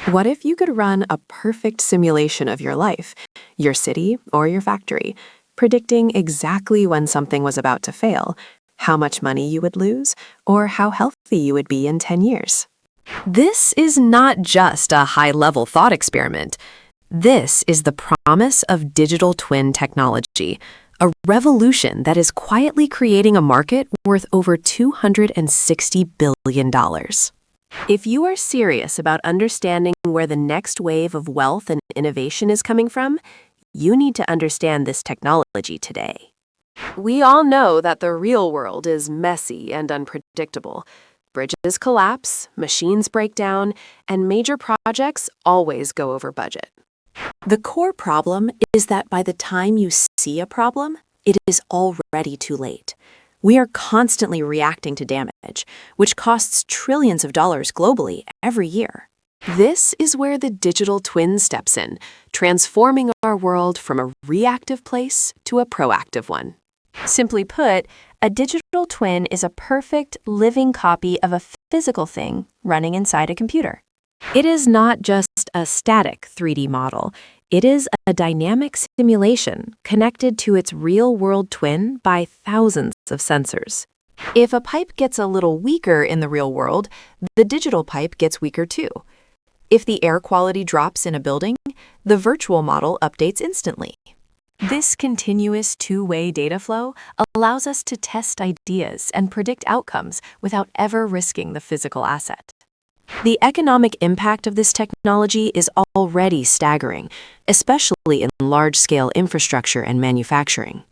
What if you could run a perfect simulation of your life, your city, or your factory, predicting exactly when something was about to fail, how much money you would lose, or how healthy you would be in 10 years? This is not just a high-level thought experiment. This is the promise of digital twin technology, a revolution that is quietly creating a market worth over $260 billion. If you are serious about understanding where the next wave of wealth and innovation is coming from, you need to understand this technology today. We all know that the real world is messy and unpredictable. Bridges collapse, machines break down, and major projects always go over budget. The core problem is that by the time you see a problem, it is already too late. We are constantly reacting to damage, which costs trillions of dollars globally every year. This is where the digital twin steps in, transforming our world from a reactive place to a proactive one. Simply put, a digital twin is a perfect, living copy of a physical thing running inside a computer. It is not just a static 3D model. It is a dynamic simulation connected to its real-world twin by thousands of sensors. If a pipe gets a little weaker in the real world, the digital pipe gets weaker too. If the air quality drops in a building, the virtual model updates instantly. This continuous two-way data flow allows us to test ideas and predict outcomes without ever risking the physical asset. The economic impact of this technology is already staggering, especially in large-scale infrastructure and manufacturing.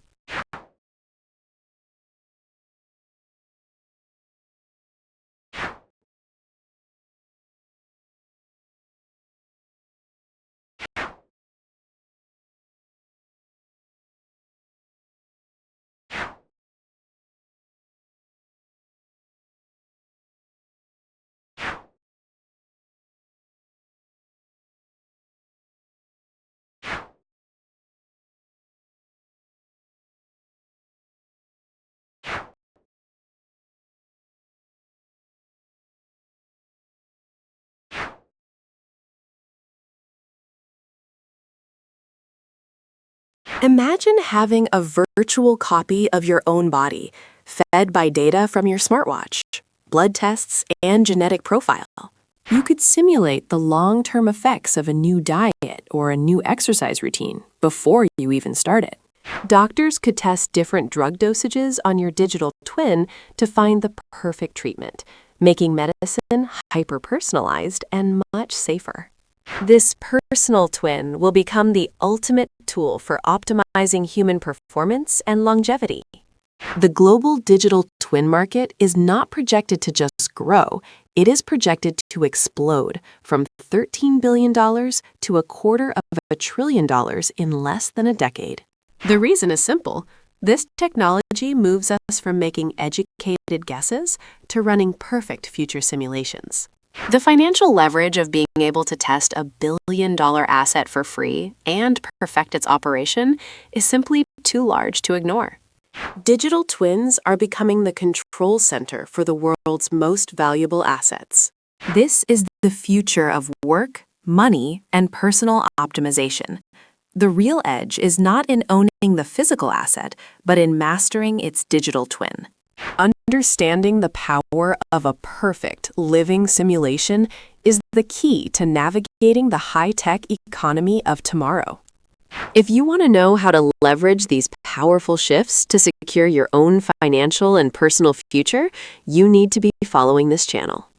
Imagine having a virtual copy of your own body, fed by data from your smartwatch, blood tests, and genetic profile. You could simulate the long-term effects of a new diet or a new exercise routine before you even start it. Doctors could test different drug dosages on your digital twin to find the perfect treatment, making medicine hyper-personalized and much safer. This personal twin will become the ultimate tool for optimizing human performance and longevity. The global digital twin market is not projected to just grow, it is projected to explode from $13 billion to $250 billion in less than a decade. The reason is simple. This technology moves us from making educated guesses to running perfect future simulations. The financial leverage of being able to test a billion-dollar asset for free and perfect its operation is simply too large to ignore. Digital twins are becoming the control center for the world's most valuable assets. This is the future of work, money, and personal optimization. The real edge is not in owning the physical asset, but in mastering its digital twin. Understanding the power of a perfect living simulation is the key to navigating the high-tech economy of tomorrow. If you want to know how to leverage these powerful shifts to secure your own financial and personal future, you need to be following this channel.